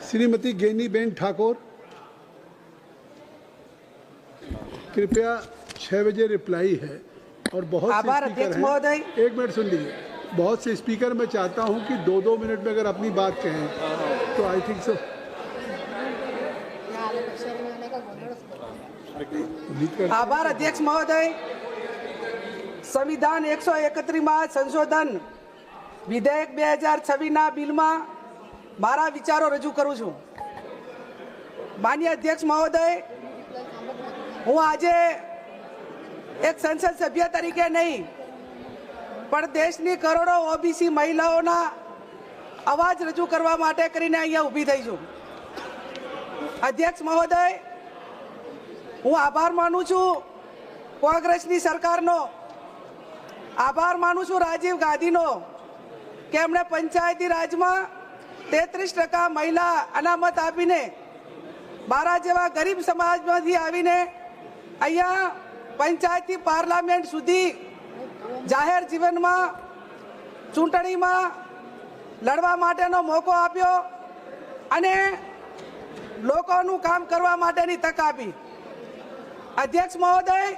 श्रीमती गेनीबेन ठाकुर, कृपया 6 बजे रिप्लाई है और बहुत से स्पीकर हैं। एक मिनट सुन लीजिए, बहुत से स्पीकर मैं चाहता हूं कि 2-2 मिनट में अगर अपनी बात कहें तो आई थिंक सो। आभार अध्यक्ष महोदय। संविधान 131 में संशोधन विधेयक 2026 ना बिल में मारा विचारों रजू करूँ छूं। माननीय अध्यक्ष महोदय, हूँ आज एक संसद सभ्य तरीके नहीं पण देशनी करोड़ों ओबीसी महिलाओना अवाज रजू करवा माटे करीने अहींया ऊभी थई छूं। अध्यक्ष महोदय, हूँ आभार मानु छूं कोंग्रेसनी सरकारनो, आभार मानु छूं राजीव गांधीनो के एमणे पंचायती राज में 33% महिला अनामत आपीने मारा जेवा गरीब समाजमांथी आवीने अहींया पंचायती पार्लामेंट सुधी जाहेर जीवन में चूंटणी में लड़वा माटेनो मौको आप्यो अने लोकोनुं काम करवा माटेनी तक आपी। अध्यक्ष महोदय,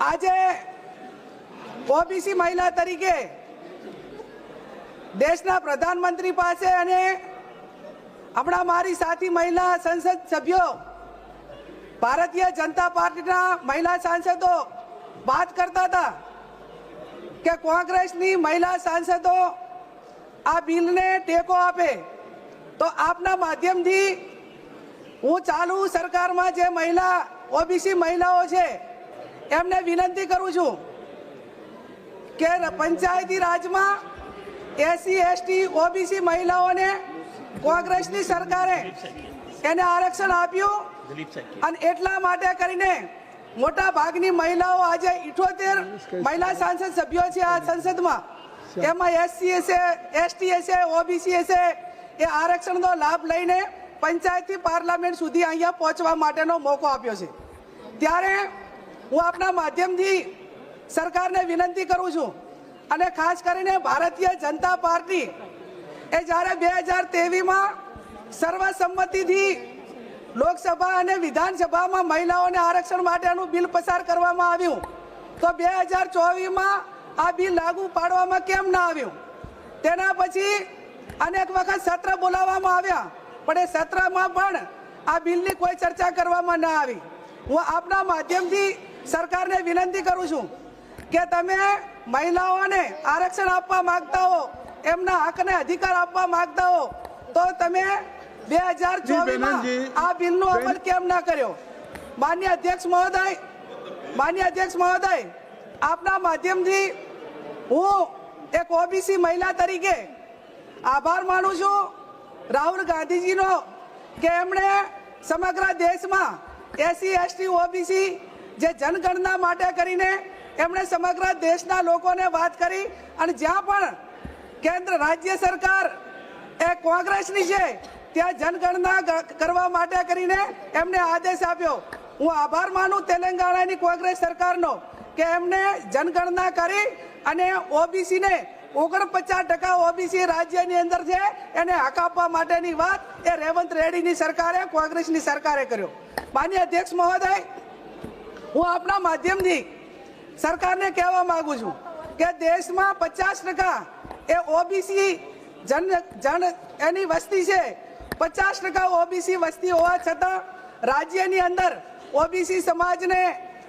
आजे ओबीसी महिला तरीके देशना प्रधानमंत्री पासे अने हमणां मारी साथी महिला संसद सभ्यों भारतीय जनता पार्टीना महिला सांसदों बात करता था कि कांग्रेसनी महिला सांसदों आ बिल ने टेको आपे, तो आपना माध्यम थी हूँ चालू सरकार में जे महिला ओबीसी महिलाओं छे एमने विनंती करूँ छूं के पंचायती राज में एससी एसटी ओबीसी महिलाओं ने कांग्रेसनी सरकारे एने आरक्षण आप्युं अने एटला माटे करीने मोटा भागनी महिलाओं आज 78 महिला सांसद सभ्यों छे आ संसद में, एमां एससी हशे, एसटी हशे, ओबीसी हशे ए आरक्षणनो लाभ लईने पंचायती पार्लामेंट सुधी अहींया पहोंचवा माटेनो मौको आप्यो छे। त्यारे हूँ आपना माध्यमथी सरकारने विनंती करूँ छूं अने खास करीने भारतीय जनता पार्टी ए ज्यारे 2023 में सर्वसम्मतिथी लोकसभा अने विधानसभा में महिलाओने आरक्षण माटेनुं बिल पसार करवामां आव्युं, तो 2024 में आ बिल लागू पाडवामां केम न आव्युं? तेना पछी अनेक वखत सत्र बोलाववामां आव्या पण ए सत्रमां पण आ बिलनी कोई चर्चा करवामां न आवी। हूँ आपना माध्यमथी सरकारने विनंती करूँ छूं के तमे महिलाओने आरक्षण आपवा मांगता हो, एमना हकने अधिकार आपवा मांगता हो, तो तमे 2024 में आ बिलनो अमल केम न कर्यो? माननीय अध्यक्ष महोदय, आपना माध्यमथी हूँ एक ओबीसी महिला तरीके आभार मानु छूं राहुल गांधीजीनो के एमणे समग्र देश में एससी एसटी ओबीसी जे जनगणना माटे करीने एमणे समग्र देशना लोकोने बात करी अने ज्यां पण केंद्र राज्य सरकार ए कांग्रेसनी छे त्यां जनगणना करवा माटे करीने एमणे आदेश आप्यो। हूँ आभार मानु तेलंगाणानी कांग्रेस सरकारनो के एमणे जनगणना करी अने ओबीसी ने 49% ओबीसी राज्यनी अंदर छे एने हक आपवा माटेनी वात ए रेवंत रेड्डीनी सरकारे कांग्रेसनी सरकारे कर्यो। माननीय अध्यक्ष महोदय, हूँ आपना माध्यमथी सरकारने कहेवा मांगू छूं के देश में 50% ए ओबीसी जन एनी वस्ती छे, 50% ओबीसी वस्ती होवा छतां राज्यनी अंदर ओबीसी समाज ने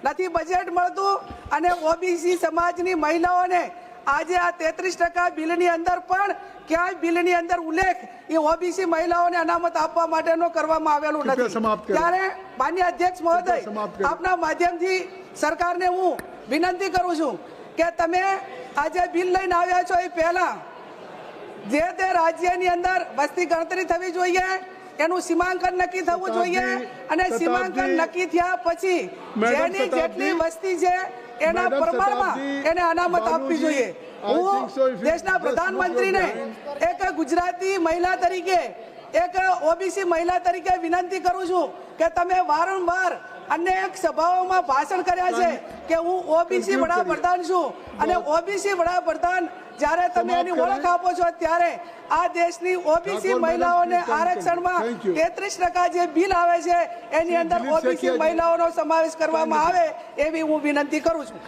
नथी बजेट मळतुं अने ओबीसी समाजनी महिलाओने आज आ 33% बिलनी अंदर पण क्यांय बिलनी अंदर उल्लेख ए ओबीसी महिलाओने अनामत आपवा माटेनो करवामां आवेलो नथी। त्यारे माननीय अध्यक्ष महोदय, आपना माध्यमथी सरकारने हूँ विनंती करूँ छूं के तमे आज बिल लईने आव्या छो ए पहेला जे ते राज्यनी अंदर वस्ती गणतरी थवी जोईए, एनुं सीमांकन नक्की थवुं जोईए अने सीमांकन नक्की थया पछी जेनी जेटली वस्ती छे एना प्रमाणमां एने अनामत आपवी जोईए। हूँ देशना प्रधानमंत्री ने एक गुजराती महिला तरीके एक ओबीसी महिला तरीके विनंती करूँ छूं के तमे वारंवार अनेक सभाओं में भाषण कर्या छे के हूँ ओबीसी वडाप्रधान छूं अने ओबीसी वडाप्रधान જ્યારે તમે એની ઓળખ આપો છો ત્યારે આ દેશની ઓબીસી મહિલાઓને આરક્ષણમાં 33% જે બિલ આવે છે એની અંદર ઓબીસી મહિલાઓનો સમાવેશ કરવામાં આવે એવી હું વિનંતી કરું છું.